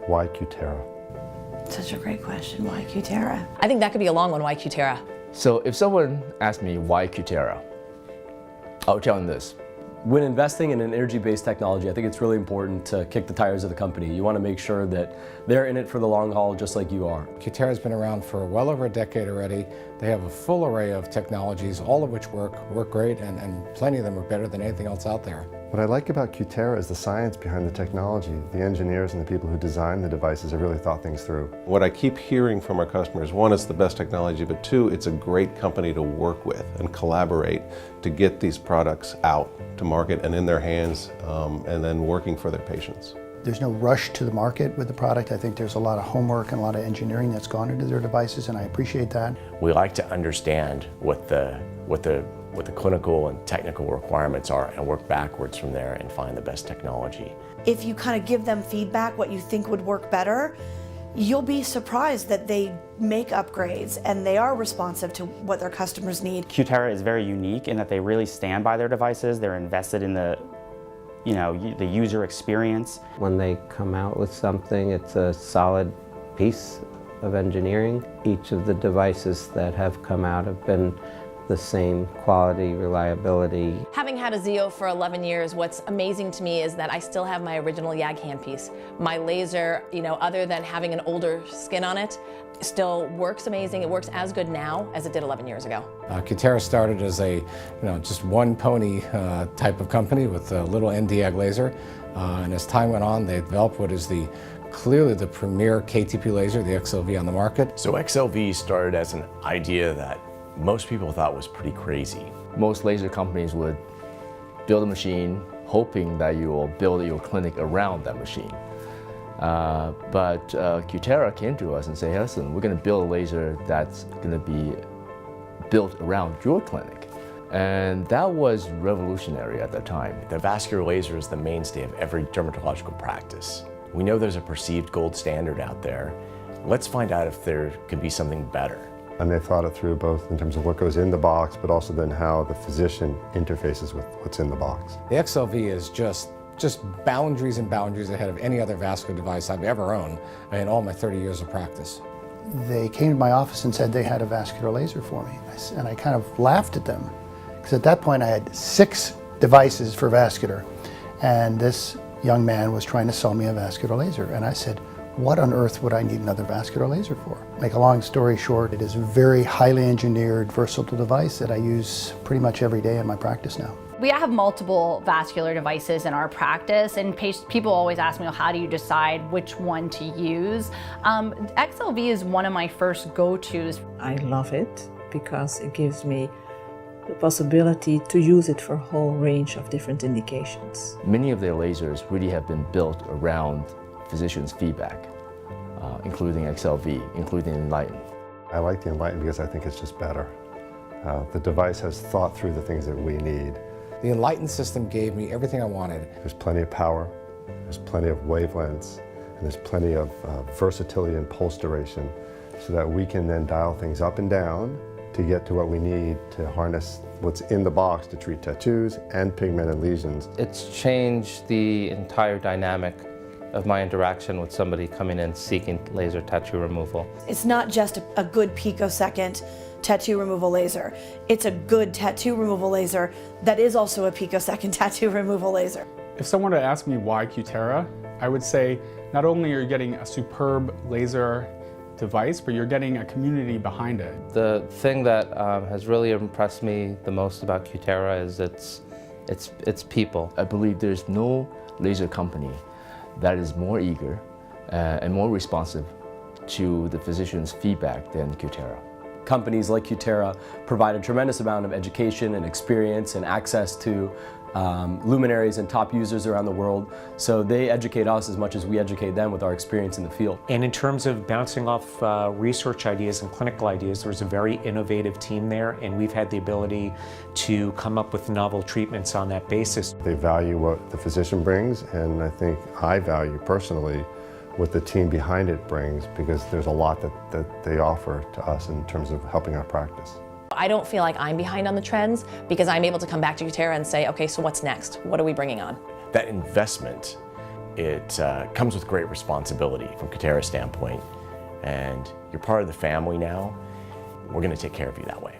Why Cutera? Such a great question. Why Cutera? I think that could be a long one. Why Cutera? So if someone asked me why Cutera, I'll tell them this. When investing in an energy-based technology, I think it's really important to kick the tires of the company. You want to make sure that they're in it for the long haul just like you are. Cutera has been around for well over a decade already. They have a full array of technologies, all of which work great, and plenty of them are better than anything else out there. What I like about Cutera is the science behind the technology. The engineers and the people who design the devices have really thought things through. What I keep hearing from our customers, one, it's the best technology, but two, it's a great company to work with and collaborate to get these products out to market and in their hands, and then working for their patients. There's no rush to the market with the product. I think there's a lot of homework and a lot of engineering that's gone into their devices, and I appreciate that. We like to understand what the clinical and technical requirements are and work backwards from there and find the best technology. If you kind of give them feedback, what you think would work better, you'll be surprised that they make upgrades and they are responsive to what their customers need. Cutera is very unique in that they really stand by their devices. They're invested in the user experience. When they come out with something, it's a solid piece of engineering. Each of the devices that have come out have been the same quality, reliability. Having had a Zeo for 11 years, what's amazing to me is that I still have my original YAG handpiece. My laser, other than having an older skin on it, still works amazing. It works as good now as it did 11 years ago. Cutera started as a, just one pony type of company with a little Nd:YAG laser, and as time went on, they developed what is clearly the premier KTP laser, the XLV, on the market. So XLV started as an idea that most people thought was pretty crazy. Most laser companies would build a machine hoping that you will build your clinic around that machine. But Cutera came to us and said, hey, listen, we're going to build a laser that's going to be built around your clinic. And that was revolutionary at that time. The vascular laser is the mainstay of every dermatological practice. We know there's a perceived gold standard out there. Let's find out if there could be something better. And they thought it through both in terms of what goes in the box, but also then how the physician interfaces with what's in the box. The XLV is just boundaries and boundaries ahead of any other vascular device I've ever owned in all my 30 years of practice. They came to my office and said they had a vascular laser for me. And I kind of laughed at them, because at that point I had 6 devices for vascular. And this young man was trying to sell me a vascular laser. And I said, what on earth would I need another vascular laser for? Make a long story short, it is a very highly engineered, versatile device that I use pretty much every day in my practice now. We have multiple vascular devices in our practice, and people always ask me, well, how do you decide which one to use? XLV is one of my first go-tos. I love it because it gives me the possibility to use it for a whole range of different indications. Many of their lasers really have been built around physicians' feedback, including XLV, including Enlighten. I like the Enlighten because I think it's just better. The device has thought through the things that we need. The Enlighten system gave me everything I wanted. There's plenty of power, there's plenty of wavelengths, and there's plenty of versatility and pulse duration, so that we can then dial things up and down to get to what we need to harness what's in the box to treat tattoos and pigmented lesions. It's changed the entire dynamic of my interaction with somebody coming in seeking laser tattoo removal. It's not just a good picosecond tattoo removal laser. It's a good tattoo removal laser that is also a picosecond tattoo removal laser. If someone were to ask me why Cutera, I would say not only are you getting a superb laser device, but you're getting a community behind it. The thing that has really impressed me the most about Cutera is its people. I believe there's no laser company that is more eager and more responsive to the physician's feedback than Cutera. Companies like Cutera provide a tremendous amount of education and experience and access to luminaries and top users around the world. So they educate us as much as we educate them with our experience in the field. And in terms of bouncing off research ideas and clinical ideas, there's a very innovative team there, and we've had the ability to come up with novel treatments on that basis. They value what the physician brings, and I think I value personally what the team behind it brings, because there's a lot that they offer to us in terms of helping our practice. I don't feel like I'm behind on the trends because I'm able to come back to Cutera and say, okay, so what's next? What are we bringing on? That investment it comes with great responsibility from Cutera's standpoint, and you're part of the family now. We're going to take care of you that way.